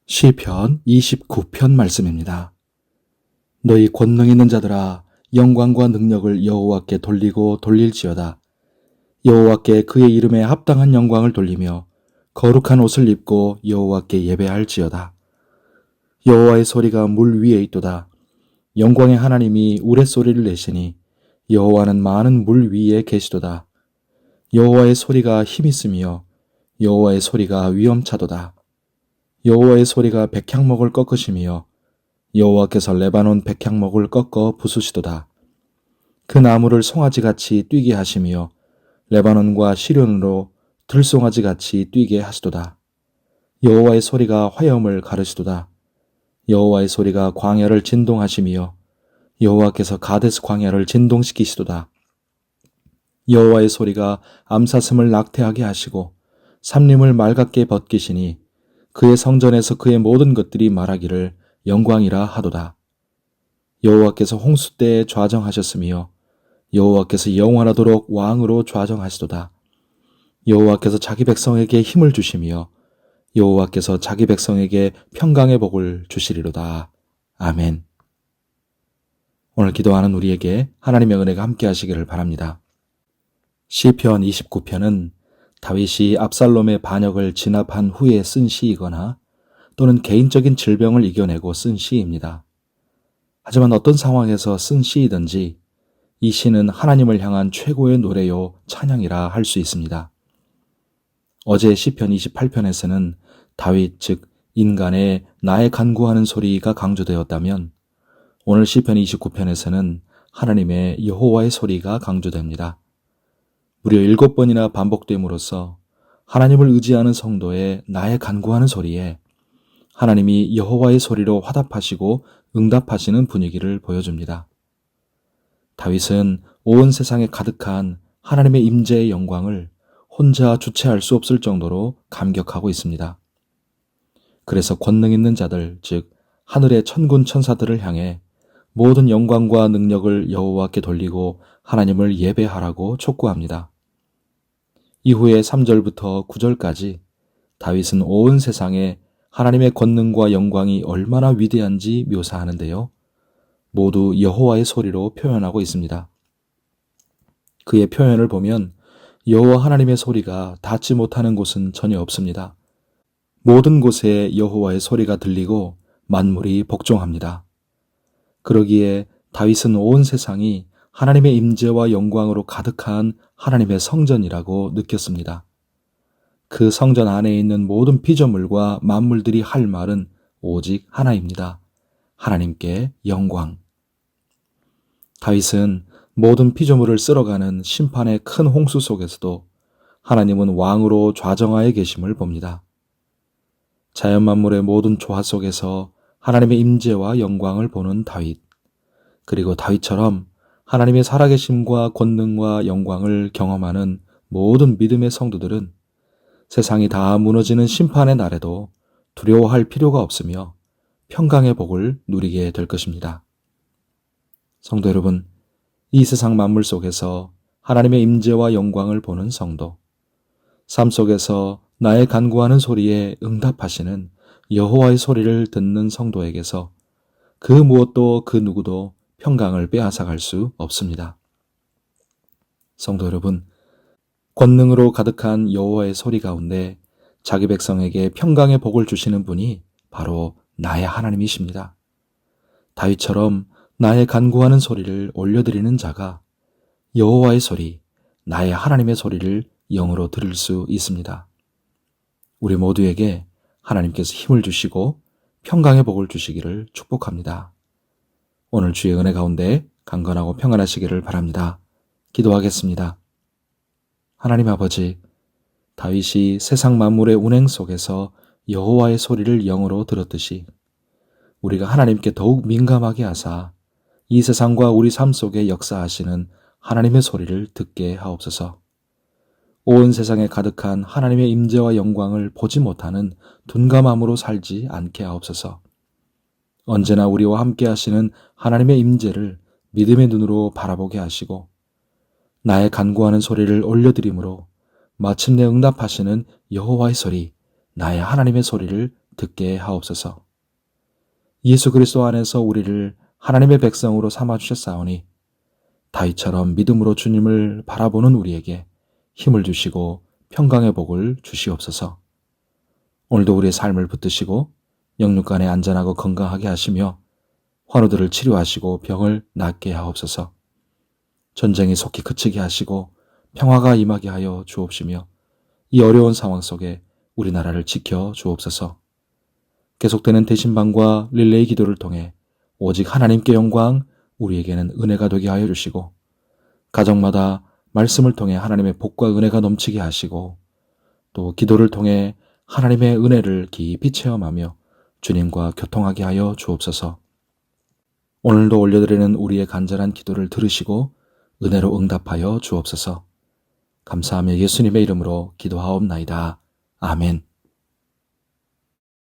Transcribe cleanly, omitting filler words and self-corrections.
시편 29편 말씀입니다. 너희 권능 있는 자들아, 영광과 능력을 여호와께 돌리고 돌릴지어다. 여호와께 그의 이름에 합당한 영광을 돌리며 거룩한 옷을 입고 여호와께 예배할지어다. 여호와의 소리가 물 위에 있도다. 영광의 하나님이 우레소리를 내시니 여호와는 많은 물 위에 계시도다. 여호와의 소리가 힘있으며 여호와의 소리가 위엄차도다. 여호와의 소리가 백향목을 꺾으시며 여호와께서 레바논 백향목을 꺾어 부수시도다. 그 나무를 송아지같이 뛰게 하시며 레바논과 시련으로 들송아지같이 뛰게 하시도다. 여호와의 소리가 화염을 가르시도다. 여호와의 소리가 광야를 진동하시며 여호와께서 가데스 광야를 진동시키시도다. 여호와의 소리가 암사슴을 낙태하게 하시고 삼림을 맑게 벗기시니 그의 성전에서 그의 모든 것들이 말하기를 영광이라 하도다. 여호와께서 홍수 때에 좌정하셨으며 여호와께서 영원하도록 왕으로 좌정하시도다. 여호와께서 자기 백성에게 힘을 주시며 여호와께서 자기 백성에게 평강의 복을 주시리로다. 아멘. 오늘 기도하는 우리에게 하나님의 은혜가 함께 하시기를 바랍니다. 시편 29편은 다윗이 압살롬의 반역을 진압한 후에 쓴 시이거나 또는 개인적인 질병을 이겨내고 쓴 시입니다. 하지만 어떤 상황에서 쓴 시이든지 이 시는 하나님을 향한 최고의 노래요 찬양이라 할 수 있습니다. 어제 시편 28편에서는 다윗 즉 인간의 나의 간구하는 소리가 강조되었다면 오늘 시편 29편에서는 하나님의 여호와의 소리가 강조됩니다. 무려 7번이나 반복됨으로써 하나님을 의지하는 성도의 나의 간구하는 소리에 하나님이 여호와의 소리로 화답하시고 응답하시는 분위기를 보여줍니다. 다윗은 온 세상에 가득한 하나님의 임재의 영광을 혼자 주체할 수 없을 정도로 감격하고 있습니다. 그래서 권능 있는 자들, 즉 하늘의 천군 천사들을 향해 모든 영광과 능력을 여호와께 돌리고 하나님을 예배하라고 촉구합니다. 이후에 3절부터 9절까지 다윗은 온 세상에 하나님의 권능과 영광이 얼마나 위대한지 묘사하는데요. 모두 여호와의 소리로 표현하고 있습니다. 그의 표현을 보면 여호와 하나님의 소리가 닿지 못하는 곳은 전혀 없습니다. 모든 곳에 여호와의 소리가 들리고 만물이 복종합니다. 그러기에 다윗은 온 세상이 하나님의 임재와 영광으로 가득한 하나님의 성전이라고 느꼈습니다. 그 성전 안에 있는 모든 피조물과 만물들이 할 말은 오직 하나입니다. 하나님께 영광. 다윗은 모든 피조물을 쓸어가는 심판의 큰 홍수 속에서도 하나님은 왕으로 좌정하에 계심을 봅니다. 자연 만물의 모든 조화 속에서 하나님의 임재와 영광을 보는 다윗. 그리고 다윗처럼 하나님의 살아계심과 권능과 영광을 경험하는 모든 믿음의 성도들은 세상이 다 무너지는 심판의 날에도 두려워할 필요가 없으며 평강의 복을 누리게 될 것입니다. 성도 여러분, 이 세상 만물 속에서 하나님의 임재와 영광을 보는 성도, 삶 속에서 나의 간구하는 소리에 응답하시는 여호와의 소리를 듣는 성도에게서 그 무엇도 그 누구도 평강을 빼앗아갈 수 없습니다. 성도 여러분, 권능으로 가득한 여호와의 소리 가운데 자기 백성에게 평강의 복을 주시는 분이 바로 나의 하나님이십니다. 다윗처럼 나의 간구하는 소리를 올려드리는 자가 여호와의 소리, 나의 하나님의 소리를 영으로 들을 수 있습니다. 우리 모두에게 하나님께서 힘을 주시고 평강의 복을 주시기를 축복합니다. 오늘 주의 은혜 가운데 강건하고 평안하시기를 바랍니다. 기도하겠습니다. 하나님 아버지, 다윗이 세상 만물의 운행 속에서 여호와의 소리를 영으로 들었듯이 우리가 하나님께 더욱 민감하게 하사 이 세상과 우리 삶 속에 역사하시는 하나님의 소리를 듣게 하옵소서. 온 세상에 가득한 하나님의 임재와 영광을 보지 못하는 둔감함으로 살지 않게 하옵소서. 언제나 우리와 함께 하시는 하나님의 임재를 믿음의 눈으로 바라보게 하시고 나의 간구하는 소리를 올려드림으로 마침내 응답하시는 여호와의 소리, 나의 하나님의 소리를 듣게 하옵소서. 예수 그리스도 안에서 우리를 하나님의 백성으로 삼아주셨사오니 다윗처럼 믿음으로 주님을 바라보는 우리에게 힘을 주시고 평강의 복을 주시옵소서. 오늘도 우리의 삶을 붙드시고 영육간에 안전하고 건강하게 하시며 환우들을 치료하시고 병을 낫게 하옵소서. 전쟁이 속히 그치게 하시고 평화가 임하게 하여 주옵시며 이 어려운 상황 속에 우리나라를 지켜 주옵소서. 계속되는 대신방과 릴레이 기도를 통해 오직 하나님께 영광, 우리에게는 은혜가 되게 하여 주시고 가정마다 말씀을 통해 하나님의 복과 은혜가 넘치게 하시고 또 기도를 통해 하나님의 은혜를 깊이 체험하며 주님과 교통하게 하여 주옵소서. 오늘도 올려드리는 우리의 간절한 기도를 들으시고 은혜로 응답하여 주옵소서. 감사하며 예수님의 이름으로 기도하옵나이다. 아멘.